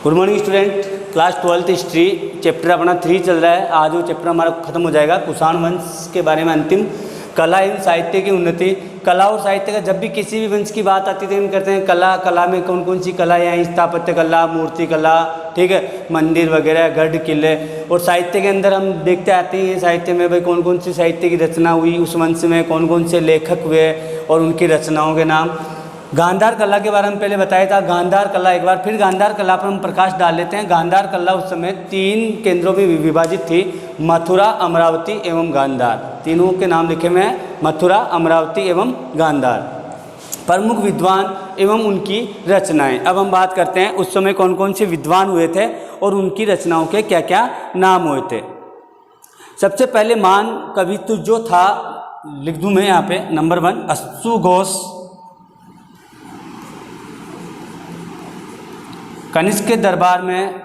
Good morning student, class 12th history chapter अपना 3 चल रहा है। आज वो चैप्टर हमारा खत्म हो जाएगा। कुषाण वंश के बारे में अंतिम, कला एवं साहित्य की उन्नति। कला और साहित्य का जब भी किसी भी वंश की बात आती है हम करते हैं कला में कौन कौन सी कला है, स्थापत्य कला, मूर्ति कला, ठीक है, मंदिर वगैरह, गढ़ किले। और साहित्य के अंदर हम देखते आते हैं साहित्य में भाई कौन कौन सी साहित्य की रचना हुई, उस वंश में कौन कौन से लेखक हुए और उनकी रचनाओं के नाम। गांधार कला के बारे में पहले बताया था। गांधार कला, एक बार फिर गांधार कला पर हम प्रकाश डाल लेते हैं। गांधार कला उस समय 3 केंद्रों में विभाजित थी, मथुरा, अमरावती एवं गांधार। तीनों के नाम लिखे हुए हैं, मथुरा, अमरावती एवं गांधार। प्रमुख विद्वान एवं उनकी रचनाएं। अब हम बात करते हैं उस समय कौन कौन से विद्वान हुए थे और उनकी रचनाओं के क्या क्या नाम हुए थे। सबसे पहले मान कवित्व जो था, लिख दूं मैं यहाँ पे, नंबर 1 अश्वघोष। कनिष्क के दरबार में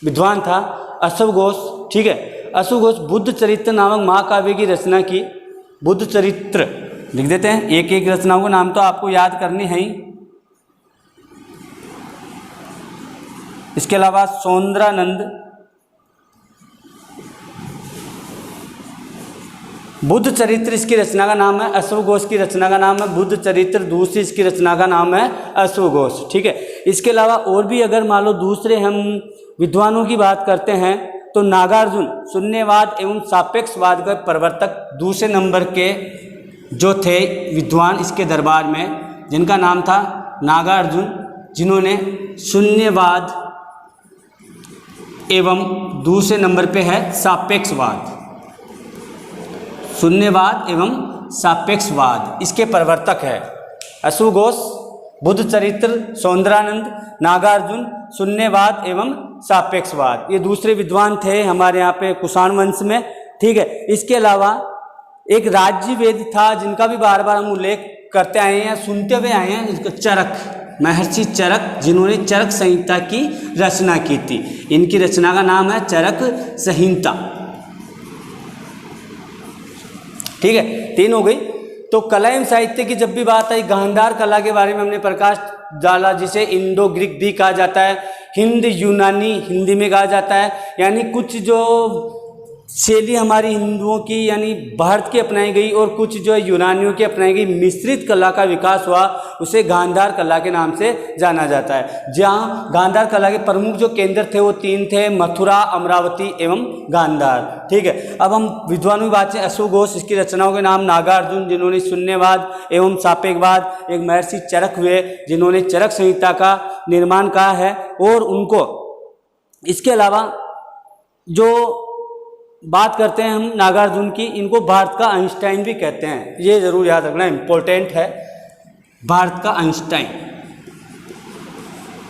विद्वान था अश्वघोष, ठीक है। अश्वघोष बुद्ध चरित्र नामक महाकाव्य की रचना की। बुद्ध चरित्र लिख देते हैं, एक एक रचनाओं का नाम तो आपको याद करनी है ही। इसके अलावा सौंदरानंद, बुद्ध चरित्र इसकी रचना का नाम है। अश्वघोष की रचना का नाम है बुद्ध चरित्र, दूसरी इसकी रचना का नाम है अश्वघोष, ठीक है। इसके अलावा और भी अगर मान लो दूसरे हम विद्वानों की बात करते हैं तो नागार्जुन शून्यवाद एवं सापेक्षवाद के प्रवर्तक दूसरे नंबर के जो थे विद्वान इसके दरबार में, जिनका नाम था नागार्जुन, जिन्होंने शून्यवाद एवं दूसरे नंबर पे है सापेक्षवाद, शून्यवाद एवं सापेक्षवाद, इसके प्रवर्तक है। अश्वघोष, बुद्ध चरित्र, सौंदरानंद, नागार्जुन, शून्यवाद एवं सापेक्षवाद, ये दूसरे विद्वान थे हमारे यहाँ पे कुषाण वंश में, ठीक है। इसके अलावा एक राज्यवेद था जिनका भी बार बार हम उल्लेख करते आए हैं, सुनते हुए आए हैं, जिसका चरक, महर्षि चरक, जिन्होंने चरक संहिता की रचना की थी। इनकी रचना का नाम है चरक संहिता, ठीक है। 3 हो गई। तो कला एवं साहित्य की जब भी बात आई, गांधार कला के बारे में हमने प्रकाश डाला, जिसे इंडो ग्रीक भी कहा जाता है, हिंद यूनानी हिंदी में कहा जाता है। यानी कुछ जो शैली हमारी हिंदुओं की यानी भारत की अपनाई गई और कुछ जो यूनानियों की अपनाई गई मिश्रित कला का विकास हुआ, उसे गांधार कला के नाम से जाना जाता है। जहाँ गांधार कला के प्रमुख जो केंद्र थे वो 3 थे, मथुरा, अमरावती एवं गांधार, ठीक है। अब हम विद्वानों की बात से, अश्वघोष, इसकी रचनाओं के नाम नागार्जुन, जिन्होंने शून्यवाद एवं सापेक्षवाद, एक महर्षि चरक हुए जिन्होंने चरक संहिता का निर्माण कहा है, और उनको इसके अलावा जो बात करते हैं हम नागार्जुन की, इनको भारत का आइंस्टाइन भी कहते हैं, ये जरूर याद रखना, इंपॉर्टेंट है। भारत का आइंस्टाइन,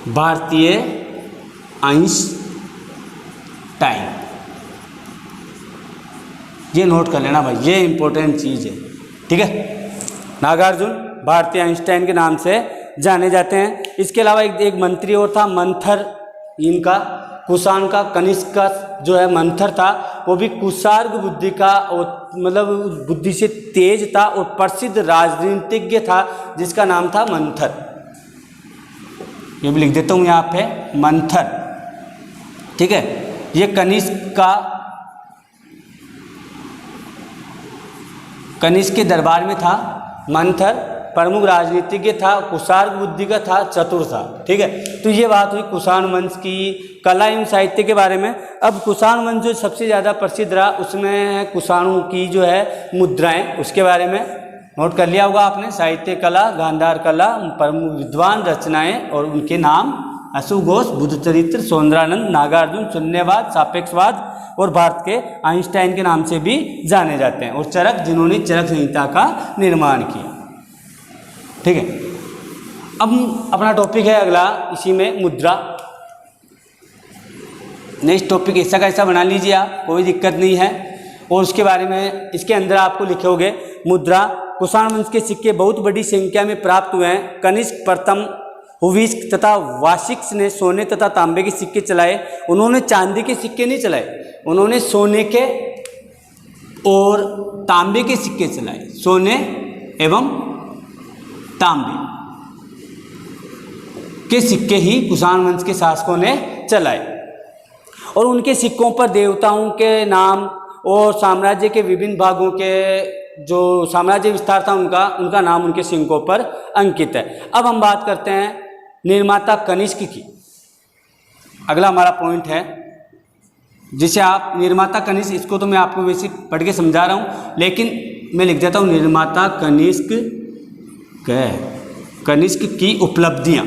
भारतीय आइंस्टाइन, ये नोट कर लेना भाई, ये इंपॉर्टेंट चीज़ है, ठीक है। नागार्जुन भारतीय आइंस्टाइन के नाम से जाने जाते हैं। इसके अलावा एक मंत्री और था, मंथर, इनका कुषाण का, कनिष्क का जो है मंथर था, वो भी कुशार्ग बुद्धि का और मतलब बुद्धि से तेज था और प्रसिद्ध राजनीतिज्ञ था, जिसका नाम था मंथर। ये भी लिख देता हूँ यहाँ पे, मंथर, ठीक है। ये कनिष्क के दरबार में था मंथर, प्रमुख राजनीतिज्ञ था, कुशार्ग बुद्धि का था, चतुर था, ठीक है। तो ये बात हुई कुषाण वंश की कला एवं साहित्य के बारे में। अब कुषाण वंश जो सबसे ज़्यादा प्रसिद्ध रहा, उसमें कुषाणों की जो है मुद्राएं, उसके बारे में नोट कर लिया होगा आपने। साहित्य कला, गांधार कला, प्रमुख विद्वान, रचनाएं और उनके नाम, अश्वघोष, बुद्ध चरित्र, सौंदरानंद, नागार्जुन, शून्यवाद, सापेक्षवाद, और भारत के आइंस्टाइन के नाम से भी जाने जाते हैं, और चरक, जिन्होंने चरक संहिता का निर्माण किया, ठीक है। अब अपना टॉपिक है अगला, इसी में मुद्रा। नेक्स्ट टॉपिक ऐसा का ऐसा बना लीजिए आप, कोई दिक्कत नहीं है। और उसके बारे में इसके अंदर आपको लिखोगे मुद्रा। कुषाण वंश के सिक्के बहुत बड़ी संख्या में प्राप्त हुए हैं। कनिष्क प्रथम, हुविस्क तथा वाशिक्स ने सोने तथा तांबे के सिक्के चलाए। उन्होंने चांदी के सिक्के नहीं चलाए, उन्होंने सोने के और तांबे के सिक्के चलाए, सोने एवं तांबे के सिक्के ही कुषाण वंश के शासकों ने चलाए और उनके सिक्कों पर देवताओं के नाम और साम्राज्य के विभिन्न भागों के जो साम्राज्य विस्तार था उनका नाम उनके सिक्कों पर अंकित है। अब हम बात करते हैं निर्माता कनिष्क की। अगला हमारा पॉइंट है जिसे आप निर्माता कनिष्क, इसको तो मैं आपको वैसे पढ़ के समझा रहा हूँ, लेकिन मैं लिख देता हूँ निर्माता कनिष्क की उपलब्धियाँ।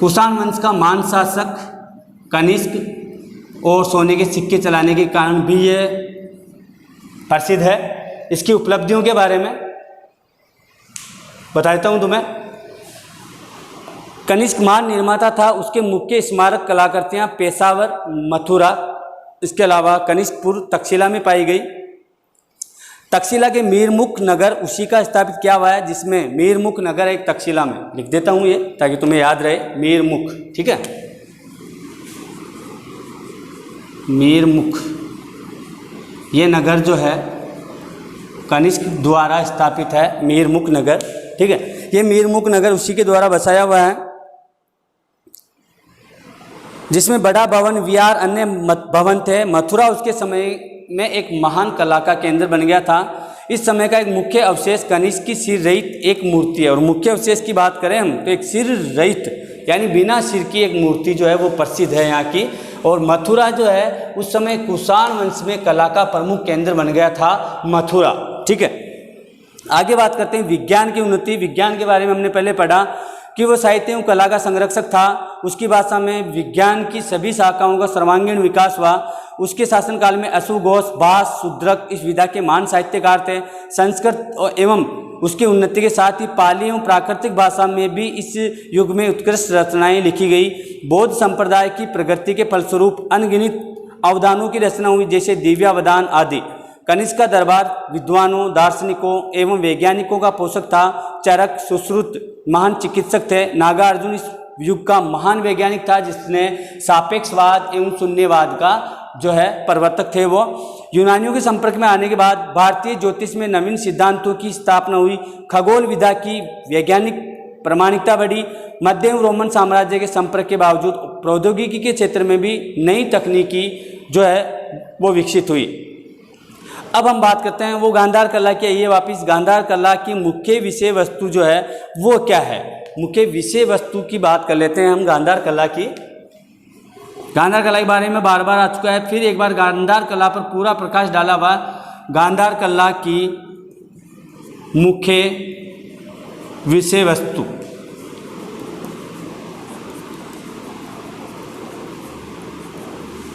कुषाण वंश का महान शासक कनिष्क और सोने के सिक्के चलाने के कारण भी ये प्रसिद्ध है। इसकी उपलब्धियों के बारे में बता देता हूँ तुम्हें। कनिष्क महान निर्माता था। उसके मुख्य स्मारक कलाकृतियाँ पेशावर, मथुरा, इसके अलावा कनिष्कपुर तक्षशिला में पाई गई। तक्षशिला के मीरमुख नगर उसी का स्थापित किया हुआ है, जिसमें मीरमुख नगर एक तक्षशिला में, लिख देता हूँ ये ताकि तुम्हें याद रहे, मीरमुख, ठीक है, मीरमुख ये नगर जो है कनिष्क द्वारा स्थापित है, मीरमुख नगर, ठीक है। ये मीरमुख नगर उसी के द्वारा बसाया हुआ है, जिसमें बड़ा भवन, विहार, अन्य भवन थे। मथुरा उसके समय में एक महान कला का केंद्र बन गया था। इस समय का एक मुख्य अवशेष कनिष्क की सिर रहित एक मूर्ति है। और मुख्य अवशेष की बात करें हम तो एक सिर रहित यानी बिना सिर की एक मूर्ति जो है वो प्रसिद्ध है यहाँ की। और मथुरा जो है उस समय कुषाण वंश में कला का प्रमुख केंद्र बन गया था मथुरा, ठीक है। आगे बात करते हैं विज्ञान की उन्नति। विज्ञान के बारे में हमने पहले पढ़ा कि वो साहित्य एवं कला का संरक्षक था। उसकी भाषा में विज्ञान की सभी शाखाओं का सर्वांगीण विकास हुआ। उसके शासनकाल में अशु घोष, भास, शूद्रक इस विधा के महान साहित्यकार थे। संस्कृत एवं उसकी उन्नति के साथ ही पाली एवं प्राकृतिक भाषा में भी इस युग में उत्कृष्ट रचनाएं लिखी गई। बौद्ध संप्रदाय की प्रगति के फलस्वरूप अनगिनत अवदानों की रचना हुई, जैसे दिव्यावदान आदि। कनिष्क का दरबार विद्वानों, दार्शनिकों एवं वैज्ञानिकों का पोषक था। चरक, सुश्रुत महान चिकित्सक थे। नागार्जुन इस युग का महान वैज्ञानिक था, जिसने सापेक्षवाद एवं शून्यवाद का जो है प्रवर्तक थे वो। यूनानियों के संपर्क में आने के बाद भारतीय ज्योतिष में नवीन सिद्धांतों की स्थापना हुई। खगोल विद्या की वैज्ञानिक प्रामाणिकता बढ़ी। मध्य एवं रोमन साम्राज्य के संपर्क के बावजूद प्रौद्योगिकी के क्षेत्र में भी नई तकनीकी जो है वो विकसित हुई। अब हम बात करते हैं वो गांधार कला की। आइए वापिस गांधार कला की मुख्य विषय वस्तु जो है वो क्या है। मुख्य विषय वस्तु की बात कर लेते हैं हम गांधार कला की। गांधार कला के बारे में बार बार आ चुका है, फिर एक बार गांधार कला पर पूरा प्रकाश डाला हुआ। गांधार कला की मुख्य विषय वस्तु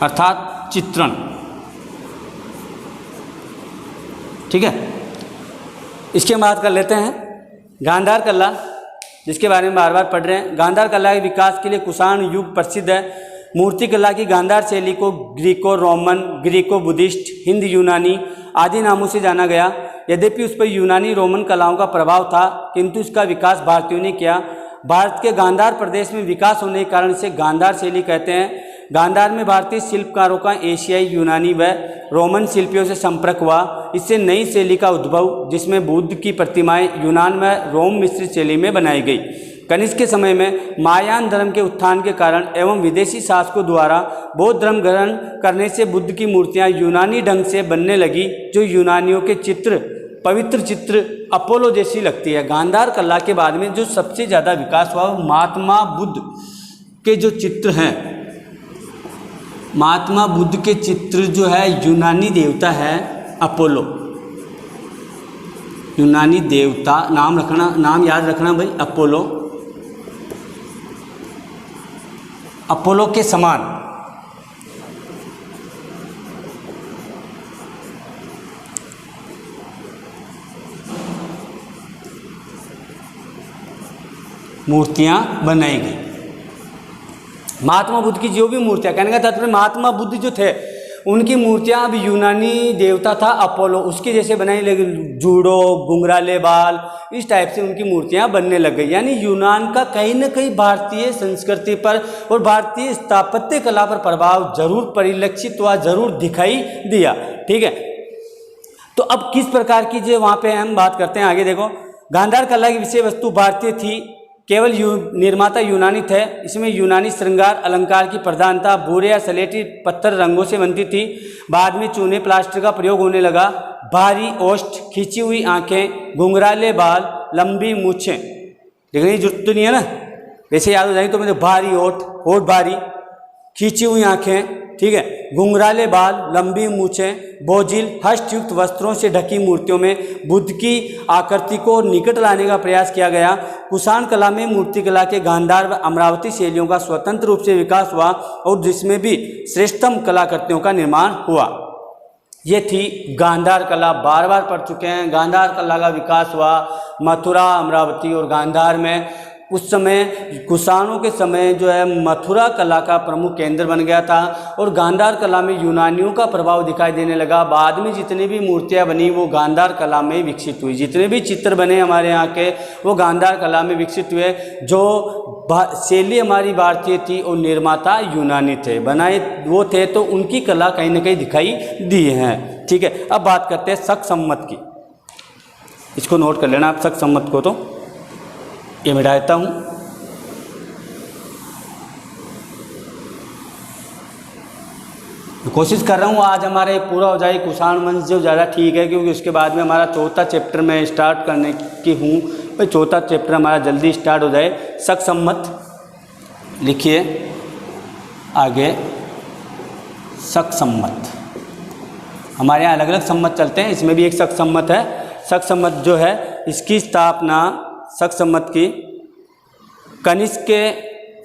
अर्थात चित्रण, ठीक है। इसके बाद कर लेते हैं गांधार कला, जिसके बारे में बार बार पढ़ रहे हैं। गांधार कला के विकास के लिए कुषाण युग प्रसिद्ध है। मूर्ति कला की गांधार शैली को Greco Roman, Greco Buddhist, Hind यूनानी आदि नामों से जाना गया। यद्यपि उस पर यूनानी रोमन कलाओं का प्रभाव था, किंतु इसका विकास भारतीयों ने किया। भारत के गांधार प्रदेश में विकास होने के कारण से गांधार शैली कहते हैं। गांधार में भारतीय शिल्पकारों का एशियाई, यूनानी व रोमन शिल्पियों से संपर्क हुआ। इससे नई शैली का उद्भव, जिसमें बुद्ध की प्रतिमाएं यूनान व रोम मिश्रित शैली में बनाई गई। कनिष्क के समय में महायान धर्म के उत्थान के कारण एवं विदेशी शासकों द्वारा बौद्ध धर्म ग्रहण करने से बुद्ध की मूर्तियां यूनानी ढंग से बनने लगी, जो यूनानियों के चित्र, पवित्र चित्र अपोलो जैसी लगती है। गांधार कला के बाद में जो सबसे ज़्यादा विकास हुआ वो महात्मा बुद्ध के जो चित्र हैं, महात्मा बुद्ध के चित्र जो है यूनानी देवता है अपोलो, यूनानी देवता नाम रखना, नाम याद रखना भाई, अपोलो, अपोलो के समान मूर्तियां बनाई गई। महात्मा बुद्ध की जो भी मूर्तियां, कहने का तात्पर्य महात्मा बुद्ध जो थे उनकी मूर्तियां अब यूनानी देवता था अपोलो उसके जैसे बनाई लगी, जूडो, घुंघराले बाल, इस टाइप से उनकी मूर्तियां बनने लग गई। यानी यूनान का कहीं ना कहीं भारतीय संस्कृति पर और भारतीय स्थापत्य कला पर प्रभाव जरूर परिलक्षित हुआ, जरूर दिखाई दिया, ठीक है। तो अब किस प्रकार की जो वहाँ पे हम बात करते हैं, आगे देखो। गांधार कला की विषय वस्तु भारतीय थी, केवल निर्माता यूनानी थे। इसमें यूनानी श्रृंगार अलंकार की प्रधानता भूरे या सलेटी पत्थर रंगों से बनती थी। बाद में चूने प्लास्टर का प्रयोग होने लगा। भारी ओष्ठ, खींची हुई आंखें, घुंघराले बाल, लंबी मूछें। देखने की जरूरत तो नहीं है ना, वैसे याद हो जाएगी तो मुझे भारी होठ भारी, खींची हुई आंखें, ठीक है, घुंघराले बाल, लंबी मूछें, बोझिल हस्तयुक्त वस्त्रों से ढकी मूर्तियों में बुद्ध की आकृति को निकट लाने का प्रयास किया गया। कुषाण कला में मूर्तिकला के गांधार व अमरावती शैलियों का स्वतंत्र रूप से विकास हुआ और जिसमें भी श्रेष्ठतम कलाकृतियों का निर्माण हुआ। ये थी गांधार कला, बार बार पढ़ चुके हैं। गांधार कला का विकास हुआ मथुरा, अमरावती और गांधार में। उस समय कुषाणों के समय जो है मथुरा कला का प्रमुख केंद्र बन गया था और गांधार कला में यूनानियों का प्रभाव दिखाई देने लगा। बाद में जितनी भी मूर्तियां बनी वो गांधार कला में विकसित हुई। जितने भी चित्र बने हमारे यहाँ के वो गांधार कला में विकसित हुए। जो शैली हमारी भारतीय थी और निर्माता यूनानी थे, बनाए वो थे, तो उनकी कला कहीं ना कहीं दिखाई दी है। ठीक है, अब बात करते हैं शक सम्मत की। इसको नोट कर लेना आप, शक सम्मत को तो ये मिटा देता हूँ। कोशिश कर रहा हूँ आज हमारा ये पूरा हो जाए कुषाण वंश जो ज़्यादा ठीक है, क्योंकि उसके बाद में हमारा चौथा चैप्टर में स्टार्ट करने की हूँ। भाई चौथा चैप्टर हमारा जल्दी स्टार्ट हो जाए। शक सम्मत लिखिए आगे। शक सम्मत हमारे यहाँ अलग अलग सम्मत चलते हैं, इसमें भी एक शक सम्मत है। शक सम्मत जो है इसकी स्थापना शक सम्मत की कनिष्क के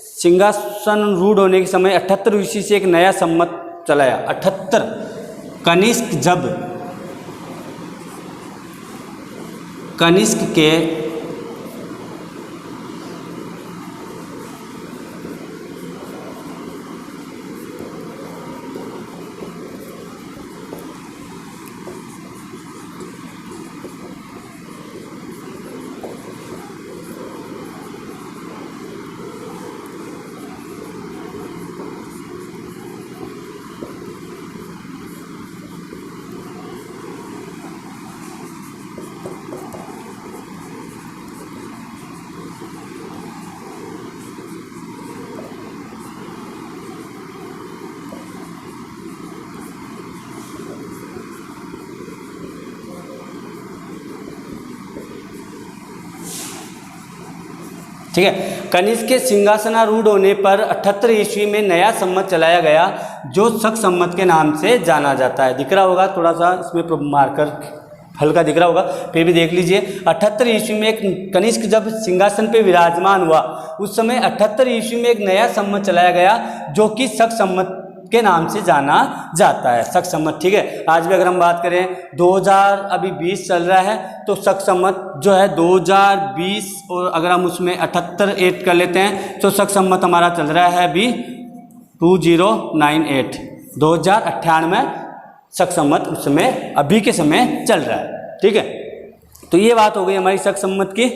सिंहासन रूढ़ होने के समय 78 ईस्वी से एक नया सम्मत चलाया। 78 कनिष्क के ठीक है, कनिष्क के सिंहासनारूढ़ होने पर 78 ईस्वी में नया सम्मत चलाया गया जो शक सम्मत के नाम से जाना जाता है। दिख रहा होगा थोड़ा सा इसमें मार्कर हल्का दिख रहा होगा, फिर भी देख लीजिए। 78 ईस्वी में एक कनिष्क जब सिंहासन पे विराजमान हुआ उस समय 78 ईस्वी में एक नया सम्मत चलाया गया जो कि शक सम्मत के नाम से जाना जाता है। शक सम्मत, ठीक है। आज भी अगर हम बात करें 2020 चल रहा है तो शक सम्मत जो है 2020 और अगर हम उसमें 78 ऐड कर लेते हैं तो शक सम्मत हमारा चल रहा है अभी 2098 2098 शक सम्मत उस समय अभी के समय चल रहा है। ठीक है, तो ये बात हो गई हमारी शक सम्मत की।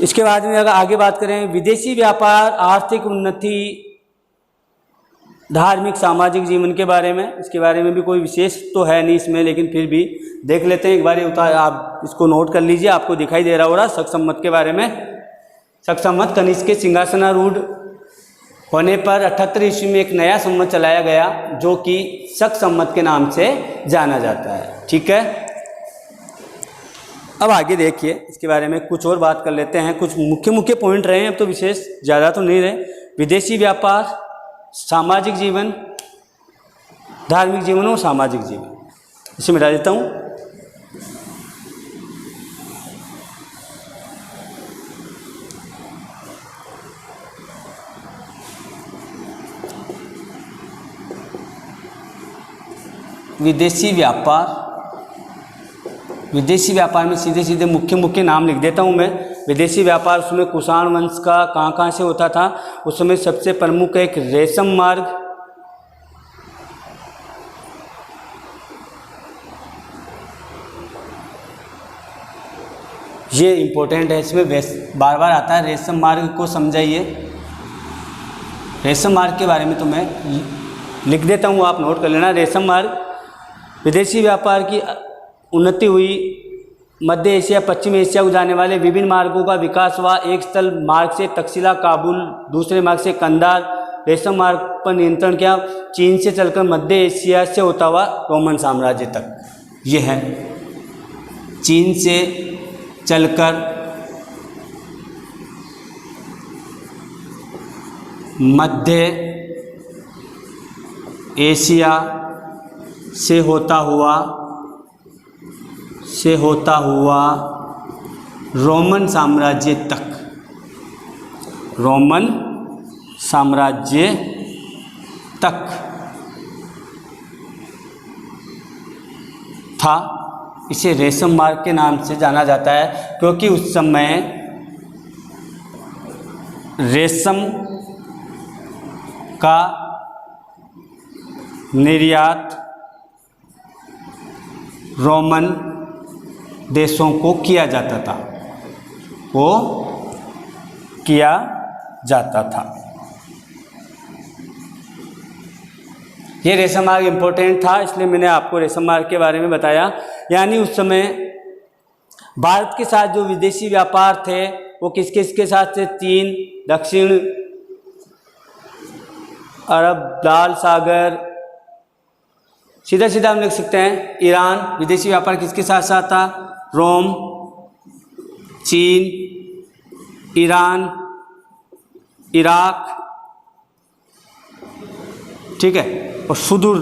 इसके बाद में अगर आगे बात करें विदेशी व्यापार, आर्थिक उन्नति, धार्मिक सामाजिक जीवन के बारे में, इसके बारे में भी कोई विशेष तो है नहीं इसमें, लेकिन फिर भी देख लेते हैं एक बार। आप इसको नोट कर लीजिए, आपको दिखाई दे रहा होगा शक सम्मत के बारे में। शक सम्मत कनिष्क के सिंहासनारूढ़ होने पर 78 ईस्वी में एक नया सम्मत चलाया गया जो कि शक सम्मत के नाम से जाना जाता है। ठीक है, अब आगे देखिए इसके बारे में कुछ और बात कर लेते हैं। कुछ मुख्य मुख्य पॉइंट रहे हैं, अब तो विशेष ज़्यादा तो नहीं रहे। विदेशी व्यापार, सामाजिक जीवन, धार्मिक जीवन और सामाजिक जीवन, इसे मिटा देता हूँ। विदेशी व्यापार में सीधे सीधे मुख्य मुख्य नाम लिख देता हूँ मैं। विदेशी व्यापार उसमें कुषाण वंश का कहाँ से होता था, उसमें सबसे प्रमुख एक रेशम मार्ग, ये इंपॉर्टेंट है, इसमें बार बार आता है। रेशम मार्ग को समझाइए। रेशम मार्ग के बारे में तो मैं लिख देता हूँ, आप नोट कर लेना। रेशम मार्ग, विदेशी व्यापार की उन्नति हुई मध्य एशिया पश्चिम एशिया को जाने वाले विभिन्न मार्गों का विकास हुआ। एक स्थल मार्ग से तक्षशिला काबुल, दूसरे मार्ग से कंधार रेशम मार्ग पर नियंत्रण किया। चीन से चलकर मध्य एशिया से होता हुआ रोमन साम्राज्य तक। ये है चीन से चलकर मध्य एशिया से होता हुआ रोमन साम्राज्य तक, रोमन साम्राज्य तक था। इसे रेशम मार्ग के नाम से जाना जाता है क्योंकि उस समय रेशम का निर्यात रोमन देशों को किया जाता था। ये रेशम मार्ग इम्पोर्टेंट था, इसलिए मैंने आपको रेशम मार्ग के बारे में बताया। यानी उस समय भारत के साथ जो विदेशी व्यापार थे वो किस किस के साथ थे? चीन, दक्षिण अरब, लाल सागर, सीधा सीधा हम लिख सकते हैं ईरान। विदेशी व्यापार किसके साथ साथ था? रोम, चीन, ईरान, इराक, ठीक है, और सुदूर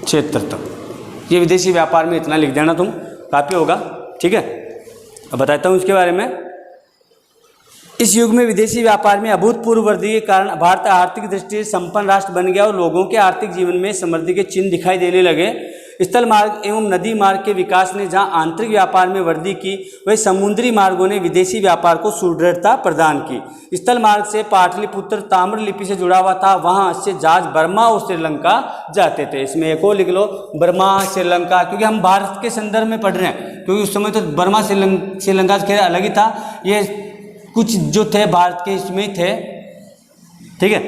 क्षेत्र तक। ये विदेशी व्यापार में इतना लिख देना तुम, काफ़ी होगा, ठीक है। अब बताता हूँ इसके बारे में। इस युग में विदेशी व्यापार में अभूतपूर्व वृद्धि के कारण भारत आर्थिक दृष्टि से संपन्न राष्ट्र बन गया और लोगों के आर्थिक जीवन में समृद्धि के चिन्ह दिखाई देने लगे। स्थल मार्ग एवं नदी मार्ग के विकास ने जहां आंतरिक व्यापार में वृद्धि की, वही समुद्री मार्गों ने विदेशी व्यापार को सुदृढ़ता प्रदान की। स्थल मार्ग से पाटलिपुत्र ताम्र लिपि से जुड़ा हुआ था, वहां से जहाज बर्मा और श्रीलंका जाते थे। इसमें एक और लिख लो, बर्मा श्रीलंका, क्योंकि हम भारत के संदर्भ में पढ़ रहे हैं, क्योंकि उस समय तो बर्मा श्रीलंका से अलग ही था। ये कुछ जो थे भारत के इसमें थे, ठीक है।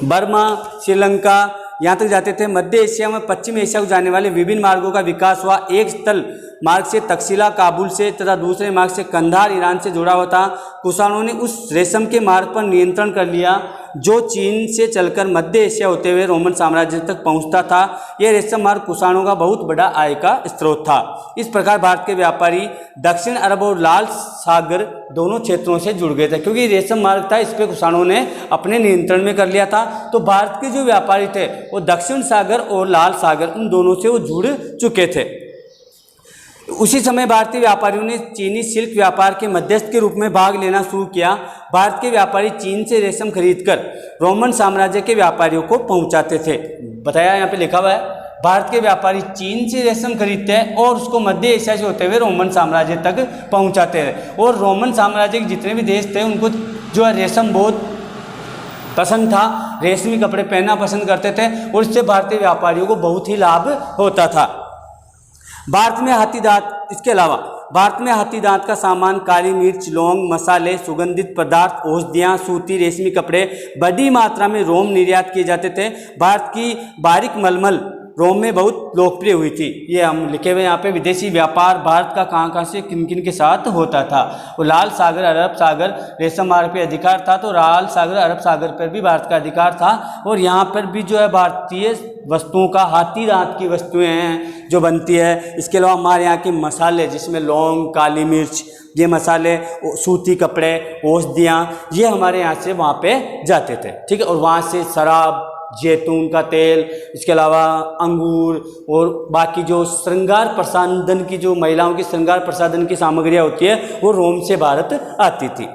बर्मा, श्रीलंका यहाँ तक जाते थे। मध्य एशिया में पश्चिम एशिया को जाने वाले विभिन्न मार्गों का विकास हुआ। एक स्थल मार्ग से तक्षशिला काबुल से तथा दूसरे मार्ग से कंधार ईरान से जुड़ा हुआ था। कुषाणों ने उस रेशम के मार्ग पर नियंत्रण कर लिया जो चीन से चलकर मध्य एशिया होते हुए रोमन साम्राज्य तक पहुंचता था। यह रेशम मार्ग कुषाणों का बहुत बड़ा आय का स्रोत था। इस प्रकार भारत के व्यापारी दक्षिण अरब और लाल सागर दोनों क्षेत्रों से जुड़ गए थे, क्योंकि रेशम मार्ग था, इस पर कुषाणों ने अपने नियंत्रण में कर लिया था। तो भारत के जो व्यापारी थे वो दक्षिण सागर और लाल सागर उन दोनों से वो जुड़ चुके थे। उसी समय भारतीय व्यापारियों ने चीनी सिल्क व्यापार के मध्यस्थ के रूप में भाग लेना शुरू किया। भारत के व्यापारी चीन से रेशम खरीदकर रोमन साम्राज्य के व्यापारियों को पहुंचाते थे। बताया यहाँ पे लिखा हुआ है, भारत के व्यापारी चीन से रेशम खरीदते हैं और उसको मध्य एशिया से होते हुए रोमन साम्राज्य तक पहुंचाते हैं। और रोमन साम्राज्य के जितने भी देश थे उनको जो है रेशम बहुत पसंद था, रेशमी कपड़े पहनना पसंद करते थे और इससे भारतीय व्यापारियों को बहुत ही लाभ होता था। भारत में हाथी दांत, इसके अलावा भारत में हाथी दांत का सामान, काली मिर्च, लौंग, मसाले, सुगंधित पदार्थ, औषधियाँ, सूती रेशमी कपड़े बड़ी मात्रा में रोम निर्यात किए जाते थे। भारत की बारीक मलमल रोम में बहुत लोकप्रिय हुई थी। ये हम लिखे हुए यहाँ पे विदेशी व्यापार भारत का कहाँ से किन किन के साथ होता था। वो लाल सागर अरब सागर रेशम मार्ग पे अधिकार था, तो लाल सागर अरब सागर पर भी भारत का अधिकार था। और यहाँ पर भी जो है भारतीय वस्तुओं का, हाथी दांत की वस्तुएं हैं जो बनती है। इसके अलावा हमारे यहाँ के मसाले जिसमें लौंग, काली मिर्च, ये मसाले, सूती कपड़े, औषधियाँ, ये हमारे यहाँ से वहाँ पे जाते थे, ठीक है। और वहाँ से शराब, जैतून का तेल, इसके अलावा अंगूर और बाकी जो श्रृंगार प्रसाधन की, जो महिलाओं की श्रृंगार प्रसाधन की सामग्रियाँ होती है वो रोम से भारत आती थी,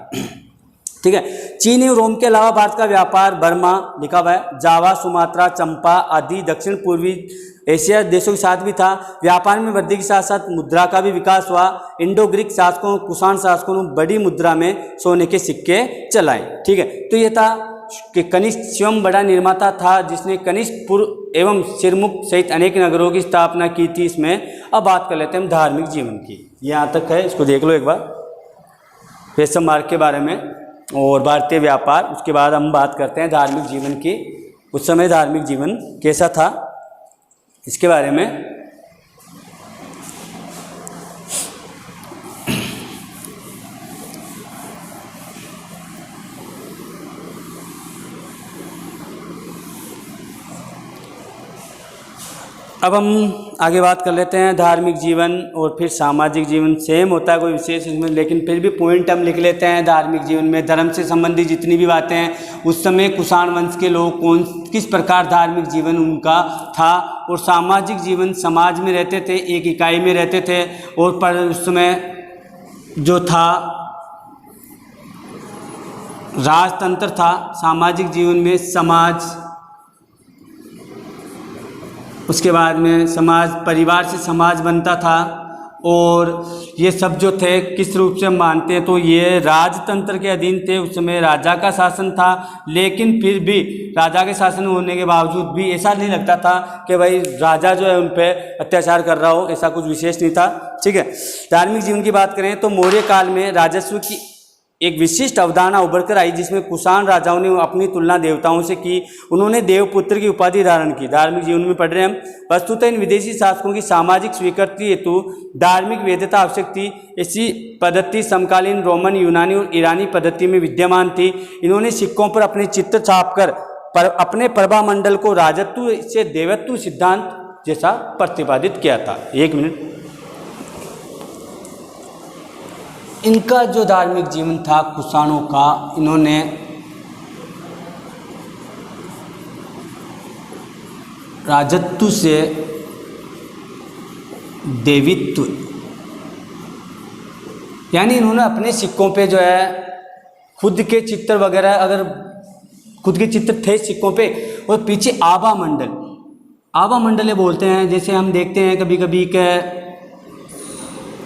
ठीक है। चीन एवं रोम के अलावा भारत का व्यापार बर्मा लिखा हुआ है, जावा, सुमात्रा, चंपा आदि दक्षिण पूर्वी एशिया देशों के साथ भी था। व्यापार में वृद्धि के साथ साथ मुद्रा का भी विकास हुआ। इंडो ग्रीक शासकों, कुषाण शासकों ने बड़ी मुद्रा में सोने के सिक्के चलाए, ठीक है। तो ये था कि कनिष्क स्वयं बड़ा निर्माता था जिसने कनिष्कपुर एवं सिरमुख सहित अनेक नगरों की स्थापना की थी। इसमें अब बात कर लेते हैं हम धार्मिक जीवन की। यहाँ तक है, इसको देख लो एक बार, रेशम मार्ग के बारे में और भारतीय व्यापार। उसके बाद हम बात करते हैं धार्मिक जीवन की। उस समय धार्मिक जीवन कैसा था इसके बारे में अब हम आगे बात कर लेते हैं धार्मिक जीवन और फिर सामाजिक जीवन। सेम होता है कोई विशेष इसमें, लेकिन फिर भी पॉइंट हम लिख लेते हैं। धार्मिक जीवन में धर्म से संबंधित जितनी भी बातें हैं, उस समय कुषाण वंश के लोग किस प्रकार धार्मिक जीवन उनका था, और सामाजिक जीवन समाज में रहते थे, एक इकाई में रहते थे, और पर उस समय जो था राजतंत्र था। सामाजिक जीवन में समाज, उसके बाद में समाज, परिवार से समाज बनता था, और ये सब जो थे किस रूप से हम मानते हैं तो ये राजतंत्र के अधीन थे। उस समय राजा का शासन था, लेकिन फिर भी राजा के शासन होने के बावजूद भी ऐसा नहीं लगता था कि भाई राजा जो है उन पे अत्याचार कर रहा हो, ऐसा कुछ विशेष नहीं था। ठीक है, धार्मिक जीवन की बात करें तो मौर्य काल में राजस्व की एक विशिष्ट अवधारणा उभर कर आई, जिसमें कुषाण राजाओं ने अपनी तुलना देवताओं से की। उन्होंने देवपुत्र की उपाधि धारण की। धार्मिक जीवन में पढ़ रहे हैं हम। वस्तुतः इन विदेशी शासकों की सामाजिक स्वीकृति हेतु धार्मिक वेदता आवश्यक थी। ऐसी पद्धति समकालीन रोमन, यूनानी और ईरानी पद्धति में विद्यमान थी। इन्होंने सिक्कों पर अपने चित्र छापकर अपने प्रभामंडल को राजत्व से देवत्व सिद्धांत जैसा प्रतिपादित किया था। एक मिनट, इनका जो धार्मिक जीवन था कुषाणों का, इन्होंने राजत्व से देवित्व, यानी इन्होंने अपने सिक्कों पे जो है खुद के चित्र वगैरह, अगर खुद के चित्र थे सिक्कों पे, और पीछे आभा मंडल, आभा मंडल ये बोलते हैं, जैसे हम देखते हैं कभी कभी के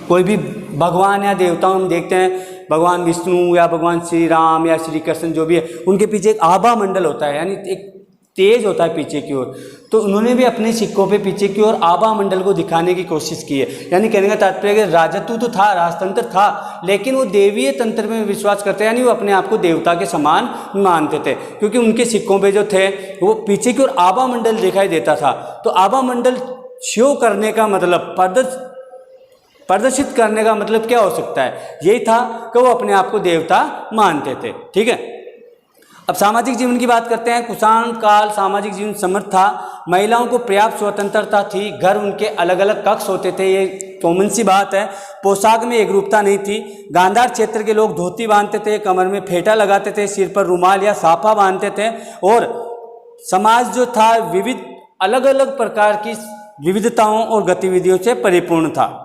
कोई भी भगवान या देवता हम देखते हैं, भगवान विष्णु या भगवान श्री राम या श्री कृष्ण जो भी है, उनके पीछे एक आभा मंडल होता है, यानी एक तेज होता है पीछे की ओर। तो उन्होंने भी अपने सिक्कों पे पीछे की ओर आभा मंडल को दिखाने की कोशिश की है। यानी कहने का तात्पर्य है कि राजत्व तो था, राजतंत्र था, लेकिन वो देवीय तंत्र में विश्वास करते हैं, यानी वो अपने आप को देवता के समान मानते थे, क्योंकि उनके सिक्कों पे जो थे वो पीछे की ओर आभा मंडल दिखाई देता था। तो आभा मंडल शो करने का मतलब, प्रदर्शित करने का मतलब क्या हो सकता है? यही था कि वो अपने आप को देवता मानते थे। ठीक है, अब सामाजिक जीवन की बात करते हैं। कुषाण काल सामाजिक जीवन समृद्ध था। महिलाओं को पर्याप्त स्वतंत्रता थी। घर उनके अलग अलग कक्ष होते थे, ये कॉमन सी बात है। पोशाक में एकरूपता नहीं थी। गांधार क्षेत्र के लोग धोती बांधते थे, कमर में फेटा लगाते थे, सिर पर रुमाल या साफा बांधते थे, और समाज जो था विविध अलग अलग प्रकार की विविधताओं और गतिविधियों से परिपूर्ण था।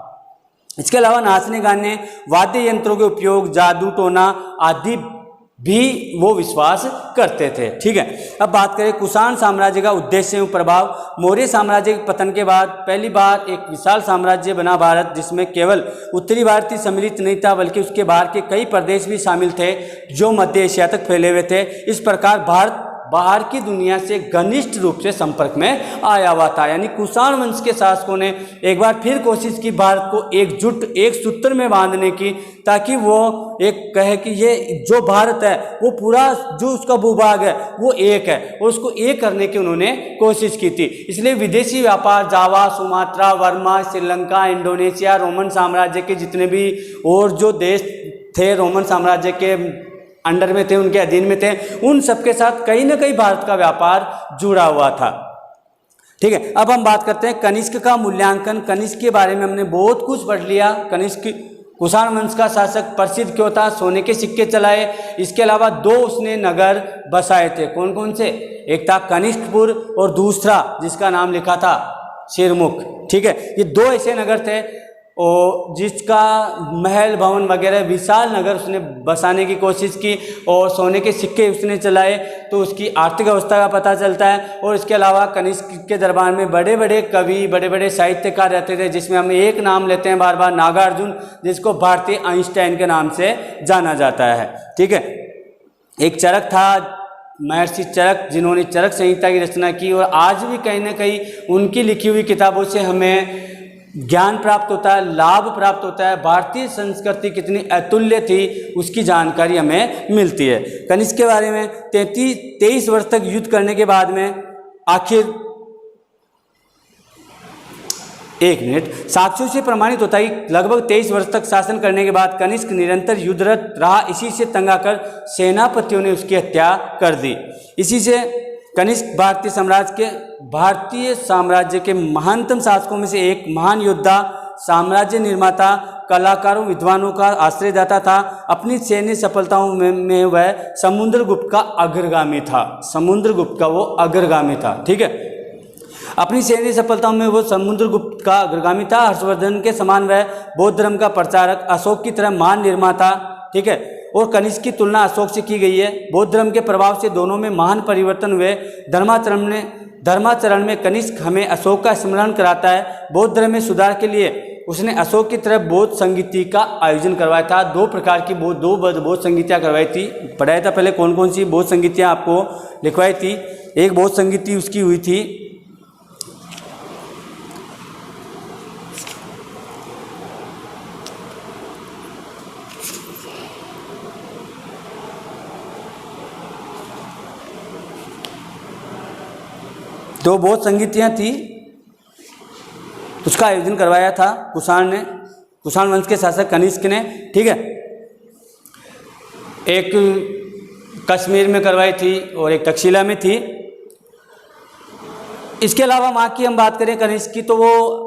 इसके अलावा नाचने गाने, वाद्य यंत्रों के उपयोग, जादू टोना आदि भी वो विश्वास करते थे। ठीक है, अब बात करें कुषाण साम्राज्य का उद्देश्य एवं प्रभाव। मौर्य साम्राज्य के पतन के बाद पहली बार एक विशाल साम्राज्य बना भारत, जिसमें केवल उत्तरी भारत ही सम्मिलित नहीं था, बल्कि उसके बाहर के कई प्रदेश भी शामिल थे जो मध्य एशिया तक फैले हुए थे। इस प्रकार भारत बाहर की दुनिया से घनिष्ठ रूप से संपर्क में आया हुआ था। यानी कुषाण वंश के शासकों ने एक बार फिर कोशिश की भारत को एकजुट, एक सूत्र में बांधने की, ताकि वो एक कहे कि ये जो भारत है वो पूरा जो उसका भूभाग है वो एक है, और उसको एक करने की उन्होंने कोशिश की थी। इसलिए विदेशी व्यापार Java, Sumatra, Burma, Sri Lanka, Indonesia, Roman साम्राज्य के जितने भी और जो देश थे रोमन साम्राज्य के अंडर में थे, उनके अधीन में थे, उन सबके साथ कहीं ना कहीं भारत का व्यापार जुड़ा हुआ था। ठीक है, अब हम बात करते हैं कनिष्क का मूल्यांकन। कनिष्क के बारे में हमने बहुत कुछ पढ़ लिया। कनिष्क कुषाण वंश का शासक प्रसिद्ध क्यों था? सोने के सिक्के चलाए। इसके अलावा दो उसने नगर बसाए थे। कौन कौन से? एक था कनिष्कपुर और दूसरा जिसका नाम लिखा था सिरमुख। ठीक है, ये दो ऐसे नगर थे और जिसका महल भवन वगैरह विशाल नगर उसने बसाने की कोशिश की, और सोने के सिक्के उसने चलाए, तो उसकी आर्थिक अवस्था का पता चलता है। और इसके अलावा कनिष्क के दरबार में बड़े बड़े कवि, बड़े बड़े साहित्यकार रहते थे, जिसमें हम एक नाम लेते हैं बार बार, नागार्जुन, जिसको भारतीय आइंस्टाइन के नाम से जाना जाता है। ठीक है, एक चरक था महर्षि चरक, जिन्होंने चरक संहिता की रचना की, और आज भी कहीं ना कहीं उनकी लिखी हुई किताबों से हमें ज्ञान प्राप्त होता है, लाभ प्राप्त होता है। भारतीय संस्कृति कितनी अतुल्य थी उसकी जानकारी हमें मिलती है। कनिष्क के बारे में 23 वर्ष तक युद्ध करने के बाद में आखिर, एक मिनट, साक्ष्यों से प्रमाणित होता है कि लगभग 23 वर्ष तक शासन करने के बाद कनिष्क निरंतर युद्धरत रहा। इसी से तंग आकर सेनापतियों ने उसकी हत्या कर दी। इसी से कनिष्क भारतीय साम्राज्य के महानतम शासकों में से एक, महान योद्धा, साम्राज्य निर्माता, कलाकारों, विद्वानों का आश्रयदाता था। अपनी सैन्य सफलताओं में वह समुद्रगुप्त का अग्रगामी था। समुद्रगुप्त का वो अग्रगामी था, ठीक है। अपनी सैन्य सफलताओं में वो समुद्रगुप्त का अग्रगामी था। हर्षवर्धन के समान वह बौद्ध धर्म का प्रचारक, अशोक की तरह महान निर्माता, ठीक है। और कनिष्क की तुलना अशोक से की गई है। बौद्ध धर्म के प्रभाव से दोनों में महान परिवर्तन हुए। धर्माचरण में कनिष्क हमें अशोक का स्मरण कराता है। बौद्ध धर्म में सुधार के लिए उसने अशोक की तरह बौद्ध संगीति का आयोजन करवाया था। दो प्रकार की बौद्ध संगीतियाँ करवाई थी। पढ़ाया था पहले कौन कौन सी बौद्ध संगीतियाँ आपको लिखवाई थी। एक बौद्ध संगीति उसकी हुई थी दो बौद्ध संगीतियाँ थी, उसका आयोजन करवाया था कुषाण वंश के शासक कनिष्क ने, ठीक है। एक कश्मीर में करवाई थी और एक तक्षशिला में थी। इसके अलावा वहाँ की हम बात करें कनिष्क की, तो वो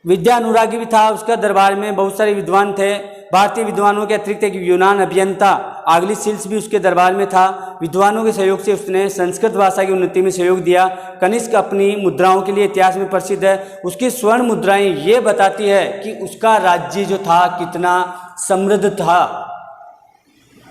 विद्या अनुरागी भी था। उसका दरबार में बहुत सारे विद्वान थे। भारतीय विद्वानों के अतिरिक्त एक यूनान अभियंता आग्लिसिल्स भी उसके दरबार में था। विद्वानों के सहयोग से उसने संस्कृत भाषा की उन्नति में सहयोग दिया। कनिष्क अपनी मुद्राओं के लिए इतिहास में प्रसिद्ध है। उसकी स्वर्ण मुद्राएं ये बताती है कि उसका राज्य जो था कितना समृद्ध था,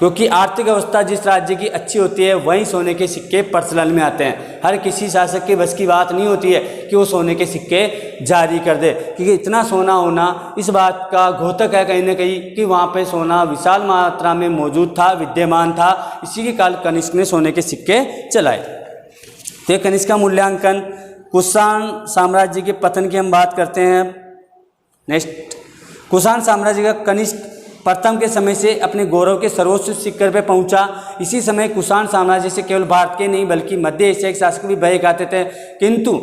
क्योंकि आर्थिक अवस्था जिस राज्य की अच्छी होती है वहीं सोने के सिक्के प्रचलन में आते हैं। हर किसी शासक के बस की बात नहीं होती है कि वो सोने के सिक्के जारी कर दे, क्योंकि इतना सोना होना इस बात का घोतक है कहीं ना कहीं कि वहाँ पे सोना विशाल मात्रा में मौजूद था, विद्यमान था। इसी के काल कनिष्क ने सोने के सिक्के चलाए। तो कनिष्क का मूल्यांकन। कुषाण साम्राज्य के पतन की हम बात करते हैं। नेक्स्ट, कुषाण साम्राज्य का कनिष्क प्रथम के समय से अपने गौरव के सर्वोच्च शिखर पर पहुंचा। इसी समय कुषाण साम्राज्य से केवल भारत के नहीं बल्कि मध्य एशिया के शासक भी भय खाते थे, किंतु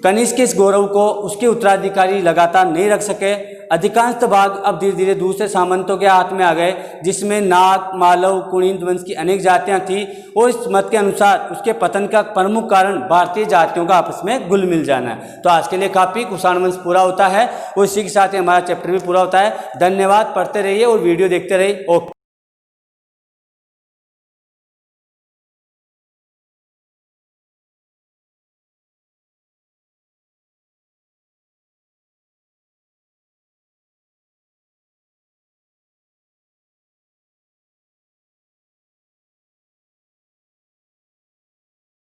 कनिष्क के इस गौरव को उसके उत्तराधिकारी लगातार नहीं रख सके। अधिकांश भाग अब धीरे धीरे दूसरे सामंतों के हाथ में आ गए, जिसमें नाग, मालव, कुणित वंश की अनेक जातियां थीं। और इस मत के अनुसार उसके पतन का प्रमुख कारण भारतीय जातियों का आपस में घुल मिल जाना है। तो आज के लिए काफ़ी कुषाण वंश पूरा होता है और इसी के साथ ही हमारा चैप्टर भी पूरा होता है। धन्यवाद, पढ़ते रहिए और वीडियो देखते रहिए। ओके।